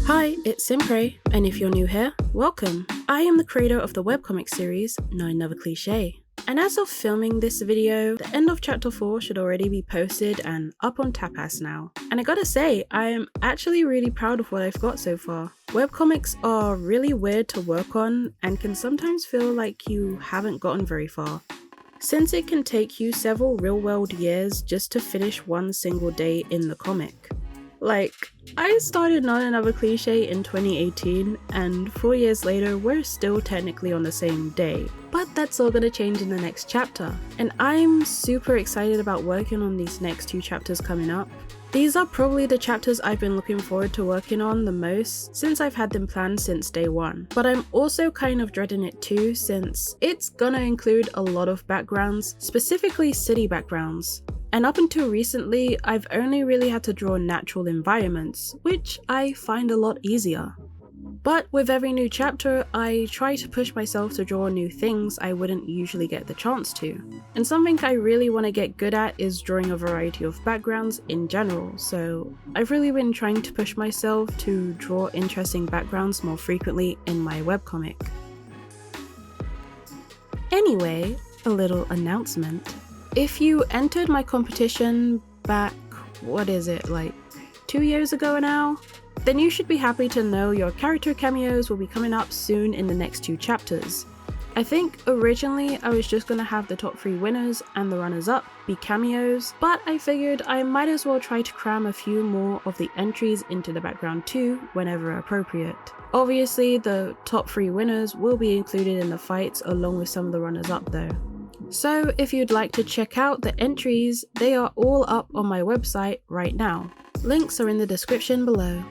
Hi, it's Simkray, and if you're new here, welcome. I am the creator of the webcomic series, No Another Cliche. And as of filming this video, the end of chapter 4 should already be posted and up on Tapas now. And I gotta say, I am actually really proud of what I've got so far. Webcomics are really weird to work on and can sometimes feel like you haven't gotten very far, since it can take you several real-world years just to finish one single day in the comic. Like, I started Not Another Cliche in 2018, and 4 years later, we're still technically on the same day. But that's all gonna change in the next chapter, and I'm super excited about working on these next 2 chapters coming up. These are probably the chapters I've been looking forward to working on the most since I've had them planned since day one. But I'm also kind of dreading it too, since it's gonna include a lot of backgrounds, specifically city backgrounds. And up until recently, I've only really had to draw natural environments, which I find a lot easier. But with every new chapter, I try to push myself to draw new things I wouldn't usually get the chance to. And something I really want to get good at is drawing a variety of backgrounds in general, so I've really been trying to push myself to draw interesting backgrounds more frequently in my webcomic. Anyway, a little announcement. If you entered my competition back, like 2 years ago now? Then you should be happy to know your character cameos will be coming up soon in the next 2 chapters. I think originally I was just gonna have the top 3 winners and the runners-up be cameos, but I figured I might as well try to cram a few more of the entries into the background too whenever appropriate. Obviously, the top 3 winners will be included in the fights along with some of the runners-up though. So if you'd like to check out the entries, they are all up on my website right now. Links are in the description below.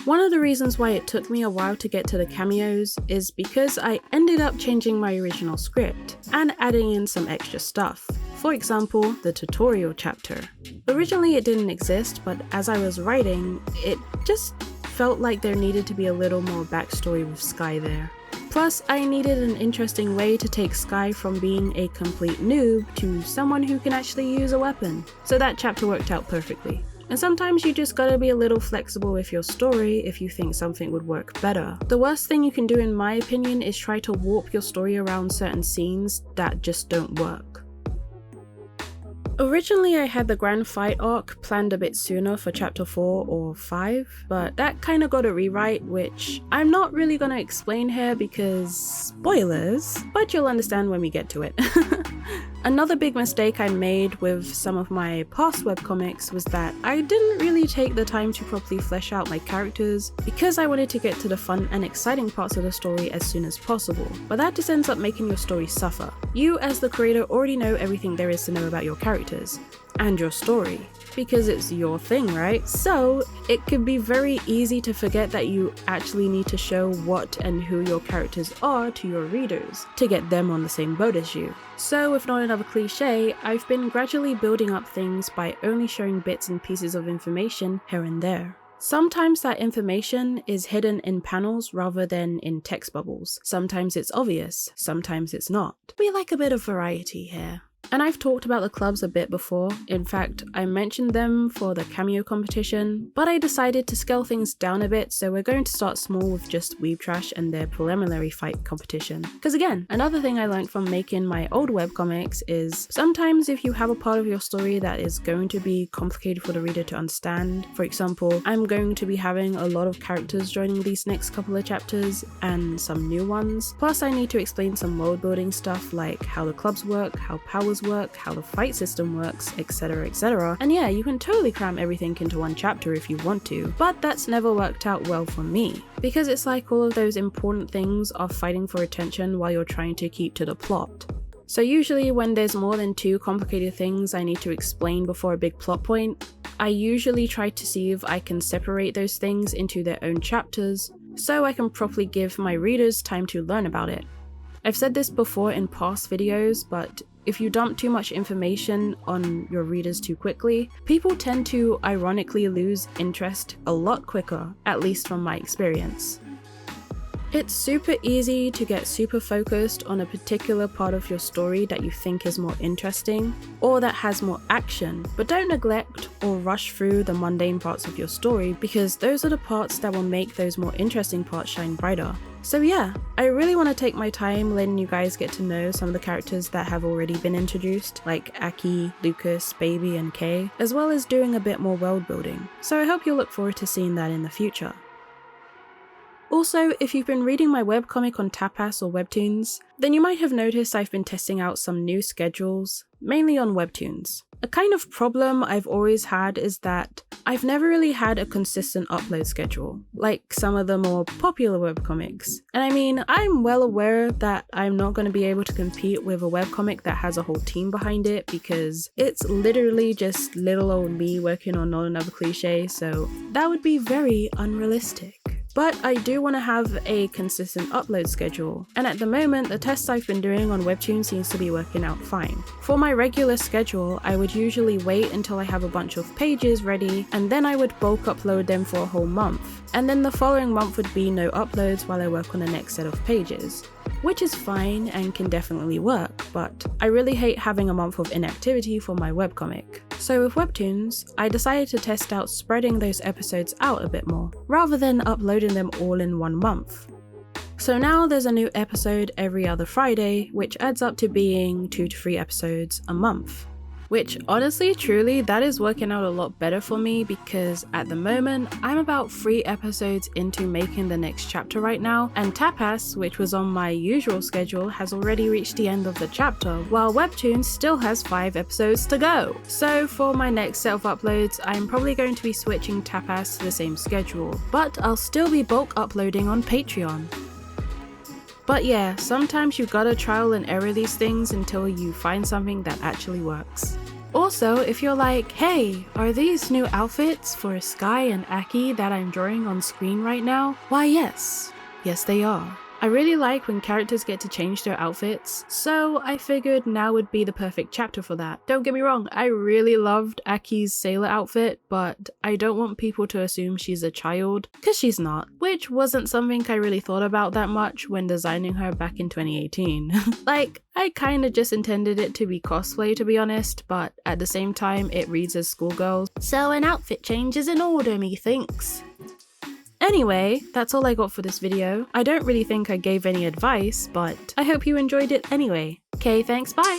One of the reasons why it took me a while to get to the cameos is because I ended up changing my original script and adding in some extra stuff. For example, the tutorial chapter. Originally it didn't exist, but as I was writing, it just felt like there needed to be a little more backstory with Sky there. Plus, I needed an interesting way to take Sky from being a complete noob to someone who can actually use a weapon, so that chapter worked out perfectly. And sometimes you just gotta be a little flexible with your story if you think something would work better. The worst thing you can do, in my opinion, is try to warp your story around certain scenes that just don't work. Originally I had the grand fight arc planned a bit sooner for chapter 4 or 5, but that kinda got a rewrite, which I'm not really gonna explain here because spoilers, but you'll understand when we get to it. Another big mistake I made with some of my past webcomics was that I didn't really take the time to properly flesh out my characters because I wanted to get to the fun and exciting parts of the story as soon as possible, but that just ends up making your story suffer. You as the creator already know everything there is to know about your characters and your story, because it's your thing, right? So it could be very easy to forget that you actually need to show what and who your characters are to your readers to get them on the same boat as you. So with Not Another Cliche, I've been gradually building up things by only showing bits and pieces of information here and there. Sometimes that information is hidden in panels rather than in text bubbles. Sometimes it's obvious, sometimes it's not. We like a bit of variety here. And I've talked about the clubs a bit before. In fact, I mentioned them for the cameo competition, but I decided to scale things down a bit, so we're going to start small with just Weeb Trash and their preliminary fight competition. Because again, another thing I learned from making my old webcomics is sometimes if you have a part of your story that is going to be complicated for the reader to understand, for example, I'm going to be having a lot of characters joining these next couple of chapters and some new ones. Plus I need to explain some world building stuff like how the clubs work, how powers work, how the fight system works, etc, etc. And yeah, you can totally cram everything into one chapter if you want to, but that's never worked out well for me, because it's like all of those important things are fighting for attention while you're trying to keep to the plot. So usually when there's more than 2 complicated things I need to explain before a big plot point, I usually try to see if I can separate those things into their own chapters so I can properly give my readers time to learn about it. I've said this before in past videos, but if you dump too much information on your readers too quickly, people tend to ironically lose interest a lot quicker, at least from my experience. It's super easy to get super focused on a particular part of your story that you think is more interesting or that has more action, but don't neglect or rush through the mundane parts of your story because those are the parts that will make those more interesting parts shine brighter. So yeah, I really want to take my time letting you guys get to know some of the characters that have already been introduced, like Aki, Lucas, Baby, and Kay, as well as doing a bit more world building. So I hope you'll look forward to seeing that in the future. Also, if you've been reading my webcomic on Tapas or Webtoons, then you might have noticed I've been testing out some new schedules, mainly on Webtoons. A kind of problem I've always had is that I've never really had a consistent upload schedule, like some of the more popular webcomics. And I mean, I'm well aware that I'm not going to be able to compete with a webcomic that has a whole team behind it because it's literally just little old me working on Not Another Cliche, so that would be very unrealistic. But I do want to have a consistent upload schedule, and at the moment the tests I've been doing on Webtoon seems to be working out fine. For my regular schedule, I would usually wait until I have a bunch of pages ready, and then I would bulk upload them for a whole month, and then the following month would be no uploads while I work on the next set of pages. Which is fine and can definitely work, but I really hate having a month of inactivity for my webcomic. So with Webtoons, I decided to test out spreading those episodes out a bit more, rather than uploading them all in one month. So now there's a new episode every other Friday, which adds up to being 2 to 3 episodes a month. Which honestly, truly, that is working out a lot better for me because at the moment, I'm about 3 episodes into making the next chapter right now, and Tapas, which was on my usual schedule, has already reached the end of the chapter, while Webtoon still has 5 episodes to go. So for my next set of uploads, I'm probably going to be switching Tapas to the same schedule, but I'll still be bulk uploading on Patreon. But yeah, sometimes you gotta trial and error these things until you find something that actually works. Also, if you're like, hey, are these new outfits for Sky and Aki that I'm drawing on screen right now? Why yes. Yes they are. I really like when characters get to change their outfits, so I figured now would be the perfect chapter for that. Don't get me wrong, I really loved Aki's sailor outfit, but I don't want people to assume she's a child, cause she's not, which wasn't something I really thought about that much when designing her back in 2018. Like, I kinda just intended it to be cosplay to be honest, but at the same time it reads as schoolgirls, so an outfit change is in order, methinks. Anyway, that's all I got for this video. I don't really think I gave any advice, but I hope you enjoyed it anyway. Okay, thanks, bye!